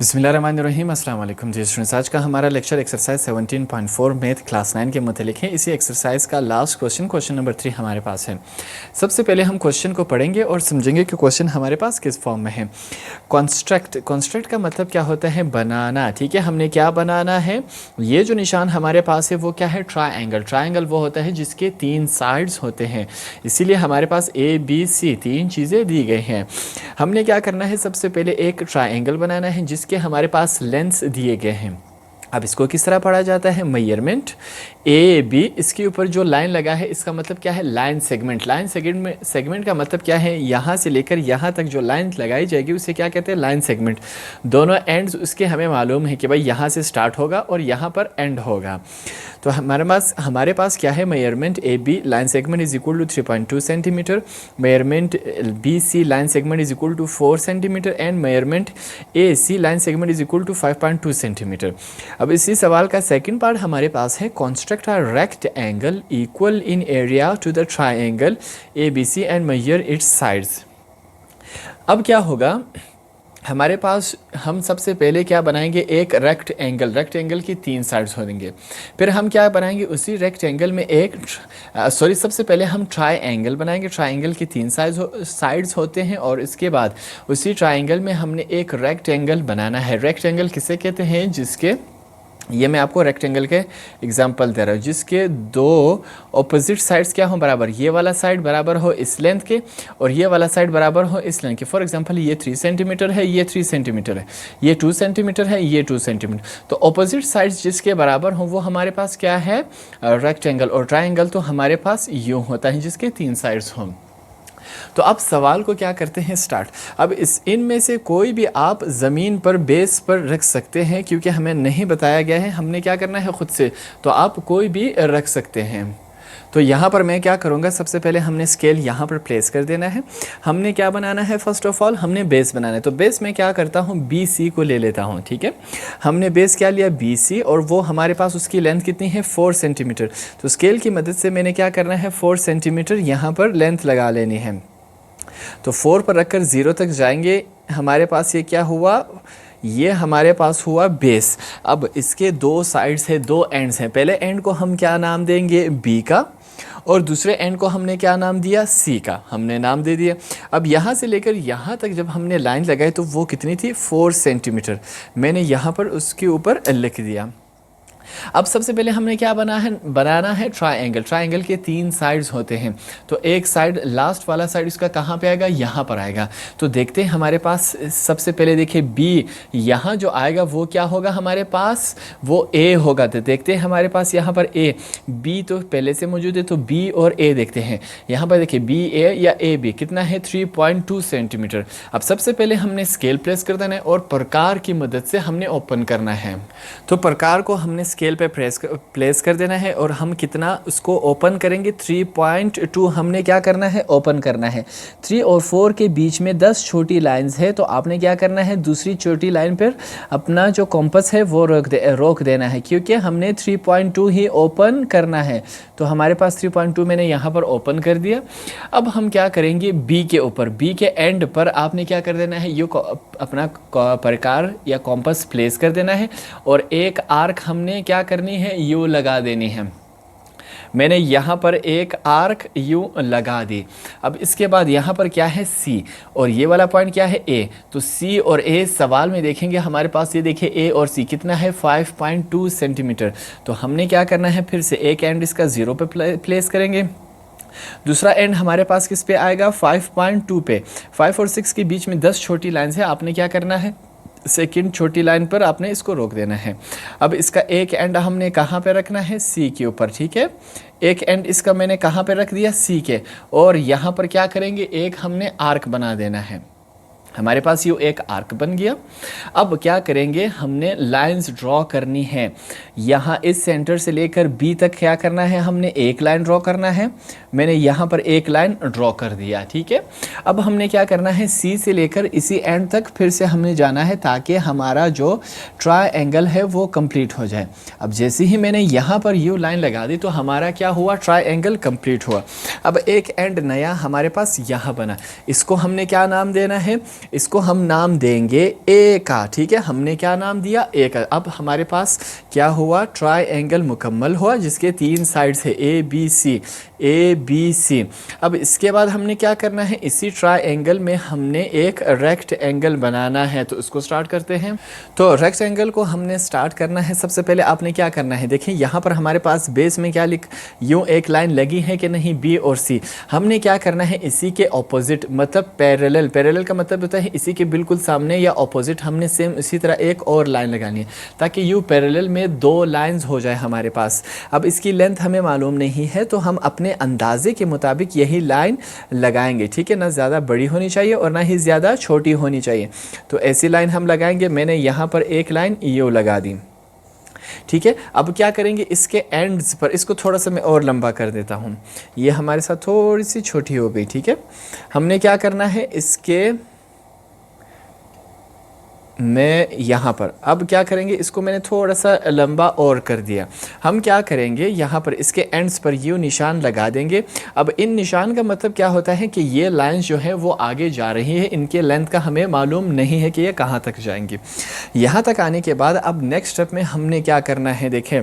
बिस्मिल्लाहिर्रहमानिर्रहीम अस्सलाम वालेकुम जी स्टूडेंट्स। आज का हमारा लेक्चर एक्सरसाइज 17.4 मैथ क्लास 9 के मुतालिक है। इसी एक्सरसाइज का लास्ट क्वेश्चन नंबर 3 हमारे पास है। सबसे पहले हम क्वेश्चन को पढ़ेंगे और समझेंगे कि क्वेश्चन हमारे पास किस फॉर्म में है। कॉन्स्ट्रक्ट का मतलब क्या होता है? बनाना। ठीक है, हमने क्या बनाना है? ये जो निशान हमारे पास है वो क्या है? ट्राइंगल वो होता है जिसके 3 साइड्स होते हैं, इसीलिए हमारे पास ABC 3 चीज़ें दी गई हैं। हमने क्या करना है? सबसे पहले एक ट्राइंगल बनाना है जिसके हमारे पास लेंस दिए गए हैं। अब इसको किस तरह पढ़ा जाता है? मेजरमेंट AB, इसके ऊपर जो लाइन लगा है इसका मतलब क्या है? लाइन सेगमेंट का मतलब क्या है? यहाँ से लेकर यहाँ तक जो लाइन लगाई जाएगी उसे क्या कहते हैं? Line segment. दोनों एंड्स उसके हमें मालूम है कि भाई यहाँ से स्टार्ट होगा और यहाँ पर एंड होगा। तो हमारे पास क्या है? Measurement AB line segment is equal to 3.2 centimetre, measurement BC line segment is equal to 4 centimetre and measurement AC line segment is equal to 5.2 centimetre. अब इसी सवाल का सेकंड पार्ट हमारे पास है। Construct a rectangle equal in area to the triangle ABC and measure its sides. अब क्या होगा हमारे पास? हम सबसे पहले क्या बनाएंगे? एक रेक्टेंगल की 3 साइड्स होंगे। फिर हम क्या बनाएंगे? उसी रेक्टेंगल में सबसे पहले हम ट्राइंगल बनाएंगे। ट्राइंगल की 3 साइड्स होते हैं और इसके बाद उसी ट्राइंगल में हमने एक रेक्टेंगल बनाना है। रेक्टेंगल किसे कहते हैं? जिसके, ये मैं आपको रेक्टेंगल के एग्जांपल दे रहा हूँ, जिसके 2 ऑपोजिट साइड्स क्या हो? बराबर। ये वाला साइड बराबर हो इस लेंथ के और ये वाला साइड बराबर हो इस लेंथ के। फॉर एग्जांपल ये 3 सेंटीमीटर है, ये 3 सेंटीमीटर है, ये 2 सेंटीमीटर है, ये 2 सेंटीमीटर। तो ऑपोजिट साइड्स जिसके बराबर हो वो हमारे पास क्या है? रेक्टेंगल। और ट्राइंगल तो हमारे पास यूँ होता है जिसके 3 साइड्स हों। तो अब सवाल को क्या करते हैं? स्टार्ट। अब इनमें से कोई भी आप ज़मीन पर बेस पर रख सकते हैं, क्योंकि हमें नहीं बताया गया है, हमने क्या करना है खुद से। तो आप कोई भी रख सकते हैं। तो यहाँ पर मैं क्या करूँगा? सबसे पहले हमने स्केल यहाँ पर प्लेस कर देना है। हमने क्या बनाना है? फर्स्ट ऑफ ऑल हमने बेस बनाना है। तो बेस में क्या करता हूँ? BC को ले लेता हूँ। ठीक है, हमने बेस क्या लिया? BC, और वो हमारे पास उसकी लेंथ कितनी है? 4 सेंटीमीटर। तो स्केल की मदद से मैंने क्या करना है? 4 सेंटीमीटर यहाँ पर लेंथ लगा लेनी है। तो 4 पर रखकर 0 तक जाएंगे। हमारे पास ये क्या हुआ? ये हमारे पास हुआ बेस। अब इसके 2 साइड्स है, 2 एंड्स हैं। पहले एंड को हम क्या नाम देंगे? B का, और दूसरे एंड को हमने क्या नाम दिया? C का, हमने नाम दे दिया। अब यहाँ से लेकर यहाँ तक जब हमने लाइन लगाई तो वो कितनी थी? 4 सेंटीमीटर। मैंने यहाँ पर उसके ऊपर लिख दिया। अब सबसे पहले हमने क्या बनाना है? ट्राइंगल के 3 साइड्स होते हैं। तो एक साइड, लास्ट वाला साइड इसका कहाँ पे आएगा? यहाँ पर आएगा। तो देखते हैं हमारे पास, सबसे पहले देखिए B, यहाँ जो आएगा वो क्या होगा हमारे पास? वो A होगा। तो देखते हैं हमारे पास यहाँ पर A, B तो पहले से मौजूद है, तो B और A देखते हैं। यहाँ पर देखिए BA या AB कितना है? 3.2 सेंटीमीटर। अब सबसे पहले हमने स्केल प्लेस कर देना है और प्रकार की मदद से हमने ओपन करना है। तो प्रकार को हमने स्केल पे प्लेस कर देना है और हम कितना उसको ओपन करेंगे? 3.2 हमने क्या करना है? ओपन करना है। 3 और 4 के बीच में 10 छोटी लाइंस है, तो आपने क्या करना है? दूसरी छोटी लाइन पर अपना जो कॉम्पस है वो रोक देना है, क्योंकि हमने 3.2 ही ओपन करना है। तो हमारे पास 3.2 मैंने यहाँ पर ओपन कर दिया। अब हम क्या करेंगे? B के ऊपर, B के एंड पर आपने क्या कर देना है? ये अपना प्रकार या कॉम्पस प्लेस कर देना है और एक आर्क हमने क्या करनी है? यू लगा देनी है। मैंने यहाँ पर एक आर्क यू लगा दी। अब इसके बाद यहाँ पर क्या है? C, और ये वाला पॉइंट क्या है? A। तो C और A सवाल में देखेंगे हमारे पास, ये देखिए A और C कितना है? 5.2 सेंटीमीटर। तो हमने क्या करना है? फिर से एक एंड इसका 0 पे प्लेस करेंगे, दूसरा एंड हमारे पास किस पे आएगा? 5.2 पे। 5 और 6 के बीच में 10 छोटी लाइंस है, आपने क्या करना है? सेकंड छोटी लाइन पर आपने इसको रोक देना है। अब इसका एक एंड हमने कहाँ पे रखना है? C के ऊपर। ठीक है, एक एंड इसका मैंने कहाँ पे रख दिया? C के, और यहाँ पर क्या करेंगे? एक हमने आर्क बना देना है। हमारे पास ये एक आर्क बन गया। अब क्या करेंगे? हमने लाइंस ड्रॉ करनी है। यहाँ इस सेंटर से लेकर B तक क्या करना है? हमने एक लाइन ड्रॉ करना है। मैंने यहाँ पर एक लाइन ड्रॉ कर दिया। ठीक है, अब हमने क्या करना है? C से लेकर इसी एंड तक फिर से हमने जाना है, ताकि हमारा जो ट्राइंगल है वो कंप्लीट हो जाए। अब जैसे ही मैंने यहाँ पर यू लाइन लगा दी तो हमारा क्या हुआ? ट्राइंगल कंप्लीट हुआ। अब एक एंड नया हमारे पास यहाँ बना, इसको हमने क्या नाम देना है? इसको हम नाम देंगे ए का, ठीक है। हमने क्या नाम दिया, ए का। अब हमारे पास क्या हुआ, ट्रायंगल मुकम्मल हुआ जिसके 3 साइड्स है, ए बी सी, ए बी सी। अब इसके बाद हमने क्या करना है, इसी ट्रायंगल में हमने एक रेक्ट एंगल बनाना है, तो उसको स्टार्ट करते हैं। तो रेक्ट एंगल को हमने स्टार्ट करना है। सबसे पहले आपने क्या करना है, देखिए यहाँ पर हमारे पास बेस में क्या यूँ एक लाइन लगी है कि नहीं, बी और सी। हमने क्या करना है, इसी के ऑपोजिट मतलब पैरेलल, पैरेलल का मतलब होता है इसी के बिल्कुल सामने या ऑपोजिट, हमने सेम इसी तरह एक और लाइन लगानी है ताकि यूँ पैरेलल में 2 लाइंस हो जाए हमारे पास। अब इसकी लेंथ हमें मालूम नहीं है तो हम अपने अंदाजे के मुताबिक यही लाइन लगाएंगे, ठीक है ना। ज़्यादा बड़ी होनी चाहिए और ना ही ज़्यादा छोटी होनी चाहिए। तो ऐसी लाइन हम लगाएंगे। मैंने यहाँ पर एक लाइन यूँ लगा दी, ठीक है। अब क्या करेंगे, इसके एंड्स पर इसको थोड़ा सा मैं और लंबा कर देता हूँ, ये हमारे साथ थोड़ी सी छोटी हो गई, ठीक है। हमने क्या करना है, इसके मैं यहाँ पर अब क्या करेंगे, इसको मैंने थोड़ा सा लंबा और कर दिया। हम क्या करेंगे, यहाँ पर इसके एंड्स पर यूँ निशान लगा देंगे। अब इन निशान का मतलब क्या होता है कि ये लाइंस जो है वो आगे जा रही है, इनके लेंथ का हमें मालूम नहीं है कि ये कहाँ तक जाएंगी। यहाँ तक आने के बाद अब नेक्स्ट स्टेप में हमने क्या करना है, देखें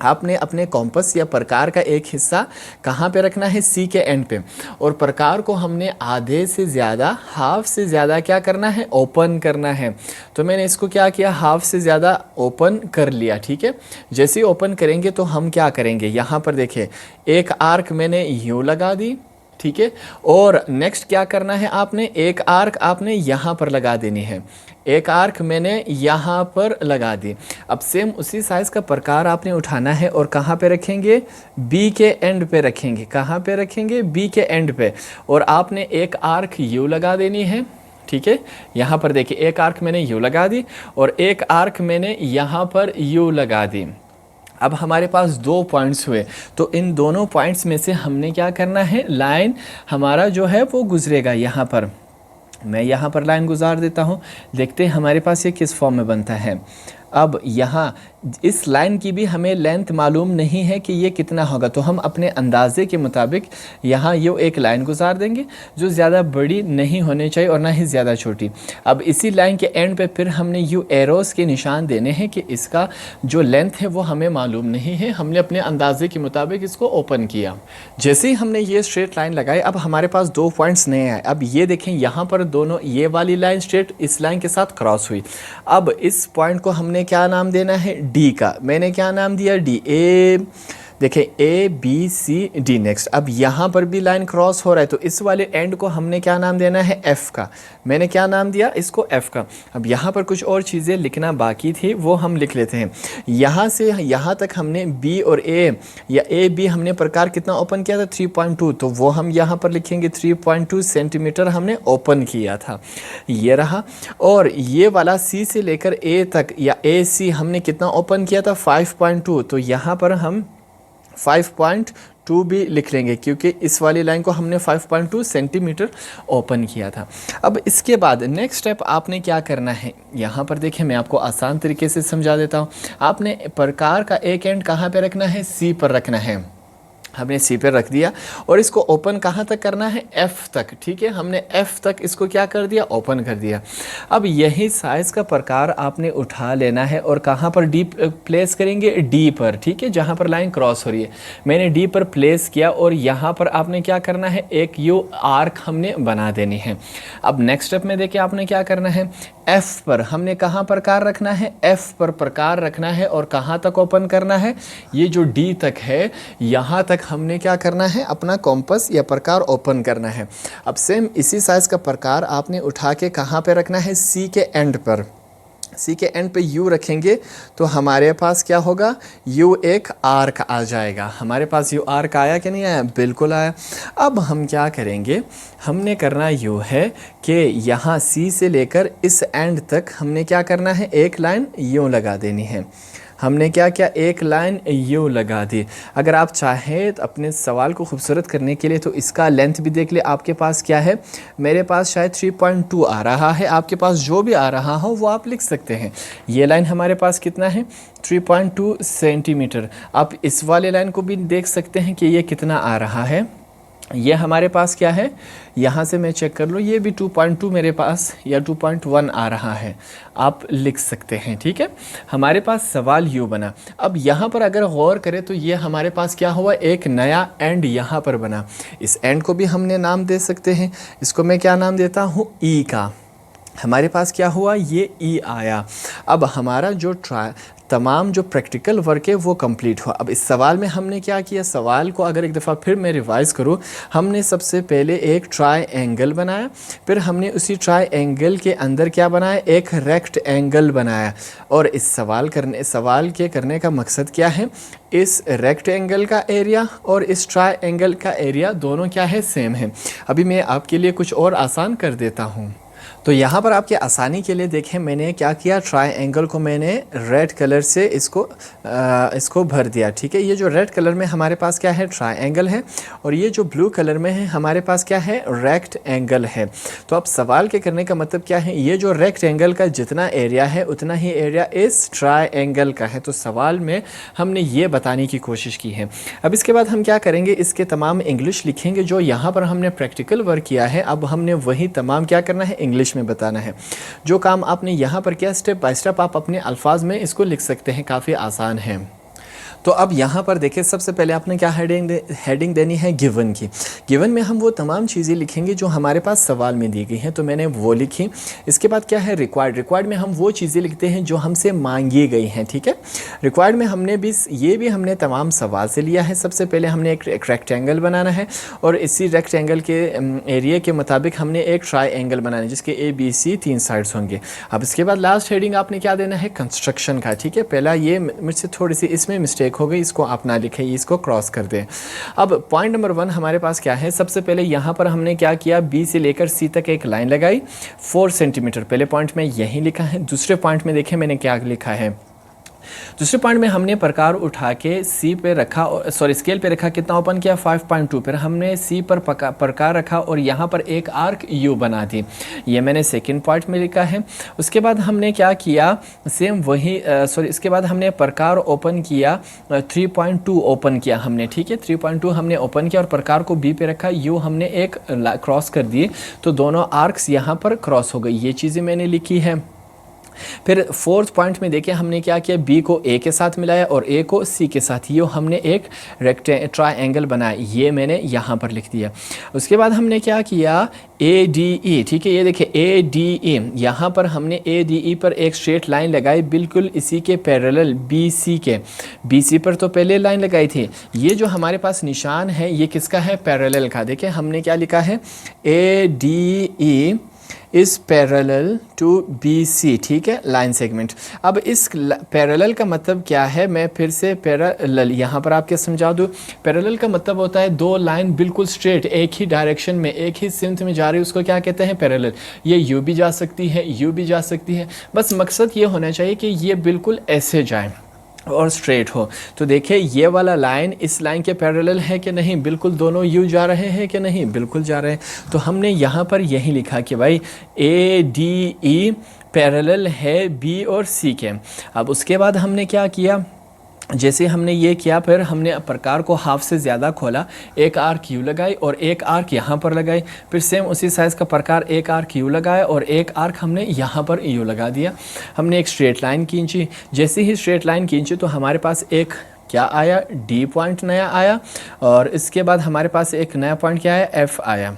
आपने अपने कॉम्पस या प्रकार का एक हिस्सा कहाँ पे रखना है, सी के एंड पे, और प्रकार को हमने आधे से ज़्यादा, हाफ से ज़्यादा क्या करना है, ओपन करना है। तो मैंने इसको क्या किया, हाफ से ज़्यादा ओपन कर लिया, ठीक है। जैसे ही ओपन करेंगे तो हम क्या करेंगे, यहाँ पर देखिए एक आर्क मैंने यूँ लगा दी, ठीक है। और नेक्स्ट क्या करना है, आपने एक आर्क आपने यहाँ पर लगा देनी है, एक आर्क मैंने यहाँ पर लगा दी। अब सेम उसी साइज़ का प्रकार आपने उठाना है और कहाँ पे रखेंगे, बी के एंड पे रखेंगे। कहाँ पे रखेंगे, बी के एंड पे। और आपने एक आर्क यू लगा देनी है, ठीक है। यहाँ पर देखिए एक आर्क मैंने यू लगा दी और एक आर्क मैंने यहाँ पर यू लगा दी। अब हमारे पास 2 पॉइंट्स हुए, तो इन दोनों पॉइंट्स में से हमने क्या करना है, लाइन हमारा जो है वो गुजरेगा। यहाँ पर मैं यहाँ पर लाइन गुजार देता हूँ, देखते हैं हमारे पास ये किस फॉर्म में बनता है। अब यहाँ इस लाइन की भी हमें लेंथ मालूम नहीं है कि ये कितना होगा, तो हम अपने अंदाजे के मुताबिक यहाँ यूँ एक लाइन गुजार देंगे जो ज़्यादा बड़ी नहीं होनी चाहिए और ना ही ज़्यादा छोटी। अब इसी लाइन के एंड पे फिर हमने यूँ एरोस के निशान देने हैं कि इसका जो लेंथ है वो हमें मालूम नहीं है, हमने अपने अंदाजे के मुताबिक इसको ओपन किया। जैसे ही हमने ये स्ट्रेट लाइन लगाई, अब हमारे पास 2 पॉइंट्स नए आए। अब ये देखें यहाँ पर दोनों, ये वाली लाइन स्ट्रेट इस लाइन के साथ क्रॉस हुई। अब इस पॉइंट को हमने क्या नाम देना है, डी का। मैंने क्या नाम दिया, डी। ए देखें, A B C D. Next अब यहाँ पर भी लाइन क्रॉस हो रहा है, तो इस वाले एंड को हमने क्या नाम देना है, एफ का। मैंने क्या नाम दिया इसको, एफ का। अब यहाँ पर कुछ और चीज़ें लिखना बाकी थी, वो हम लिख लेते हैं। यहाँ से यहाँ तक हमने बी और ए या ए बी हमने प्रकार कितना ओपन किया था, 3.2, तो वो हम यहाँ पर लिखेंगे 3.2 सेंटीमीटर हमने ओपन किया था, ये रहा। और ये वाला सी से लेकर ए तक या ए सी हमने कितना ओपन किया था, 5.2, तो यहाँ पर हम 5.2 भी लिख लेंगे क्योंकि इस वाली लाइन को हमने 5.2 सेंटीमीटर ओपन किया था। अब इसके बाद नेक्स्ट स्टेप आपने क्या करना है, यहाँ पर देखें मैं आपको आसान तरीके से समझा देता हूँ। आपने प्रकार का एक एंड कहाँ पे रखना है, सी पर रखना है। हमने सी पर रख दिया और इसको ओपन कहाँ तक करना है, एफ़ तक, ठीक है। हमने एफ़ तक इसको क्या कर दिया, ओपन कर दिया। अब यही साइज़ का प्रकार आपने उठा लेना है और कहाँ पर डी प्लेस करेंगे, डी पर, ठीक है, जहाँ पर लाइन क्रॉस हो रही है। मैंने डी पर प्लेस किया और यहाँ पर आपने क्या करना है, एक यू आर्क हमने बना देनी है। अब नेक्स्ट स्टेप में देखिए आपने क्या करना है, एफ़ पर हमने कहाँ प्रकार रखना है, एफ़ पर प्रकार रखना है और कहाँ तक ओपन करना है, ये जो डी तक है यहाँ तक हमने क्या करना है, अपना कॉम्पस या प्रकार ओपन करना है। अब सेम इसी साइज़ का प्रकार आपने उठा के कहाँ पे रखना है, सी के एंड पर। सी के एंड पे यू रखेंगे तो हमारे पास क्या होगा, यू एक आर्क आ जाएगा। हमारे पास यू आर्क आया कि नहीं आया, बिल्कुल आया। अब हम क्या करेंगे, हमने करना यू है कि यहाँ सी से लेकर इस एंड तक हमने क्या करना है, एक लाइन यूँ लगा देनी है। हमने क्या किया, एक लाइन यूँ लगा दी। अगर आप चाहें तो अपने सवाल को खूबसूरत करने के लिए तो इसका लेंथ भी देख ले, आपके पास क्या है, मेरे पास शायद 3.2 आ रहा है, आपके पास जो भी आ रहा हो वो आप लिख सकते हैं। ये लाइन हमारे पास कितना है, 3.2 सेंटीमीटर। आप इस वाले लाइन को भी देख सकते हैं कि ये कितना आ रहा है, ये हमारे पास क्या है, यहाँ से मैं चेक कर लूँ, ये भी 2.2 मेरे पास या 2.1 आ रहा है, आप लिख सकते हैं। ठीक है, हमारे पास सवाल यूँ बना। अब यहाँ पर अगर गौर करें तो ये हमारे पास क्या हुआ, एक नया एंड यहाँ पर बना। इस एंड को भी हमने नाम दे सकते हैं, इसको मैं क्या नाम देता हूँ, ई का। हमारे पास क्या हुआ, ये ई आया। अब हमारा जो तमाम जो प्रैक्टिकल वर्क है वो कंप्लीट हुआ। अब इस सवाल में हमने क्या किया, सवाल को अगर एक दफ़ा फिर मैं रिवाइज करूँ, हमने सबसे पहले एक ट्रायंगल बनाया, फिर हमने उसी ट्रायंगल के अंदर क्या बनाया, एक रेक्टेंगल बनाया। और इस सवाल के करने का मकसद क्या है, इस रेक्टेंगल का एरिया और इस ट्रायंगल का एरिया दोनों क्या है, सेम है। अभी मैं आपके लिए कुछ और आसान कर देता हूँ। तो यहाँ पर आपके आसानी के लिए देखें, मैंने क्या किया, ट्रायंगल को मैंने रेड कलर से इसको भर दिया। ठीक है, ये जो रेड कलर में हमारे पास क्या है, ट्रायंगल है, और ये जो ब्लू कलर में है हमारे पास क्या है, रेक्टेंगल है। तो अब सवाल के करने का मतलब क्या है, ये जो रेक्टेंगल का जितना एरिया है उतना ही एरिया इस ट्रायंगल का है। तो सवाल में हमने ये बताने की कोशिश की है। अब इसके बाद हम क्या करेंगे, इसके तमाम इंग्लिश लिखेंगे जो यहाँ पर हमने प्रैक्टिकल वर्क किया है। अब हमने वही तमाम क्या करना है, इंग्लिश में बताना है। जो काम आपने यहाँ पर किया, स्टेप बाय स्टेप आप अपने अल्फाज में इसको लिख सकते हैं, काफ़ी आसान है। तो अब यहाँ पर देखिए, सबसे पहले आपने क्या हेडिंग देनी है, गिवन की। गिवन में हम वो तमाम चीज़ें लिखेंगे जो हमारे पास सवाल में दी गई हैं, तो मैंने वो लिखी। इसके बाद क्या है, रिक्वायर्ड में हम वो चीज़ें लिखते हैं जो हमसे मांगी गई हैं। ठीक है, रिक्वायर्ड में हमने भी हमने तमाम सवाल से लिया है। सबसे पहले हमने एक रेक्टेंगल बनाना है, और इसी रेक्टेंगल के एरिया के मुताबिक हमने एक ट्रायंगल बनाना है जिसके ABC 3 साइड्स होंगे। अब इसके बाद लास्ट हेडिंग आपने क्या देना है, कंस्ट्रक्शन का। ठीक है, पहला ये मुझसे थोड़ी सी इसमें मिस्टेक हो गई, इसको आप ना लिखें, इसको क्रॉस कर दें। अब पॉइंट नंबर 1 हमारे पास क्या है, सबसे पहले यहाँ पर हमने क्या किया, B से लेकर C तक एक लाइन लगाई 4 सेंटीमीटर। पहले पॉइंट में यही लिखा है। दूसरे पॉइंट में देखें मैंने क्या लिखा है, दूसरे पॉइंट में हमने प्रकार उठा के C पे रखा, स्केल पे रखा, कितना ओपन किया, 5.2। फिर हमने C पर प्रकार रखा और यहाँ पर एक आर्क U बना दी। ये मैंने सेकंड पॉइंट में लिखा है। उसके बाद हमने क्या किया, सेम वही इसके बाद हमने प्रकार ओपन किया, 3.2 ओपन किया हमने। ठीक है, 3.2 हमने ओपन किया और प्रकार को B पे रखा, U हमने एक क्रॉस कर दिए, तो दोनों आर्क्स यहाँ पर क्रॉस हो गई। ये चीज़ें मैंने लिखी है। फिर फोर्थ पॉइंट में देखिए हमने क्या किया, बी को ए के साथ मिलाया और ए को सी के साथ, ये हमने एक ट्रायंगल बनाया, ये मैंने यहाँ पर लिख दिया। उसके बाद हमने क्या किया, ए डी ई। ठीक है, ये देखिए ए डी ई, यहाँ पर हमने ए डी ई पर एक स्ट्रेट लाइन लगाई, बिल्कुल इसी के पैरेलल बी सी के। बी सी पर तो पहले लाइन लगाई थी। ये जो हमारे पास निशान है ये किसका है, पैरेलल का। देखिए हमने क्या लिखा है, ए डी ई इस पैरेलल टू बी सी। ठीक है, लाइन सेगमेंट। अब इस पैरेलल का मतलब क्या है, मैं फिर से पैरेलल यहाँ पर आपके समझा दूँ। पैरेलल का मतलब होता है दो लाइन बिल्कुल स्ट्रेट एक ही डायरेक्शन में एक ही सिमत में जा रही है, उसको क्या कहते हैं, पैरेलल। ये यू भी जा सकती है, यू भी जा सकती है, बस मकसद ये होना चाहिए कि ये बिल्कुल ऐसे जाए और स्ट्रेट हो। तो देखिए ये वाला लाइन इस लाइन के पैरेलल है कि नहीं, बिल्कुल दोनों यू जा रहे हैं कि नहीं, बिल्कुल जा रहे हैं। तो हमने यहाँ पर यही लिखा कि भाई ए डी ई पैरेलल है बी और सी के। अब उसके बाद हमने क्या किया, जैसे हमने ये किया, फिर हमने प्रकार को हाफ से ज़्यादा खोला, एक आर्क यू लगाई और एक आर्क यहाँ पर लगाई। फिर सेम उसी साइज़ का प्रकार एक आर्क यू लगाया और एक आर्क हमने यहाँ पर यू लगा दिया। हमने एक स्ट्रेट लाइन खींची, जैसे ही स्ट्रेट लाइन खींची तो हमारे पास एक क्या आया, डी पॉइंट नया आया, और इसके बाद हमारे पास एक नया पॉइंट क्या आया, एफ आया।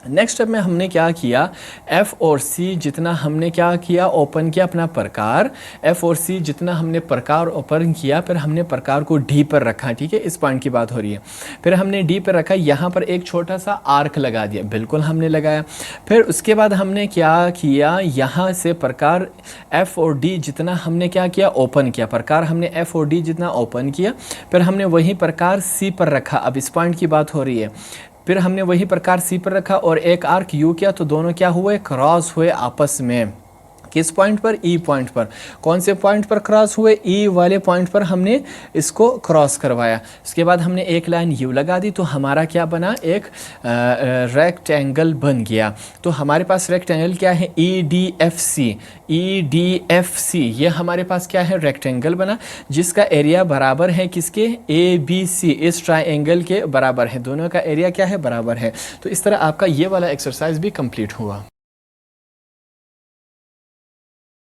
नेक्स्ट स्टेप में हमने क्या किया, F और C जितना हमने क्या किया, ओपन किया अपना प्रकार। F और C जितना हमने प्रकार ओपन किया, फिर हमने प्रकार को D पर रखा। ठीक है, इस पॉइंट की बात हो रही है। फिर हमने D पर रखा, यहाँ पर एक छोटा सा आर्क लगा दिया, बिल्कुल हमने लगाया। फिर उसके बाद हमने क्या किया, यहाँ से प्रकार F और D जितना हमने क्या किया, ओपन किया। प्रकार हमने F और D जितना ओपन किया, फिर हमने वही प्रकार C पर रखा। अब इस पॉइंट की बात हो रही है। फिर हमने वही प्रकार सी पर रखा और एक आर्क यू किया, तो दोनों क्या हुए, क्रॉस हुए आपस में। किस पॉइंट पर, ई पॉइंट पर। कौन से पॉइंट पर क्रॉस हुए, ई वाले पॉइंट पर हमने इसको क्रॉस करवाया। इसके बाद हमने एक लाइन यू लगा दी, तो हमारा क्या बना, एक रेक्टेंगल बन गया। तो हमारे पास रेक्टेंगल क्या है, E D F C, E D F C, ये हमारे पास क्या है, रेक्टेंगल बना, जिसका एरिया बराबर है किसके, ए बी सी, इस ट्राइंगल के बराबर है। दोनों का एरिया क्या है, बराबर है। तो इस तरह आपका ये वाला एक्सरसाइज भी कंप्लीट हुआ।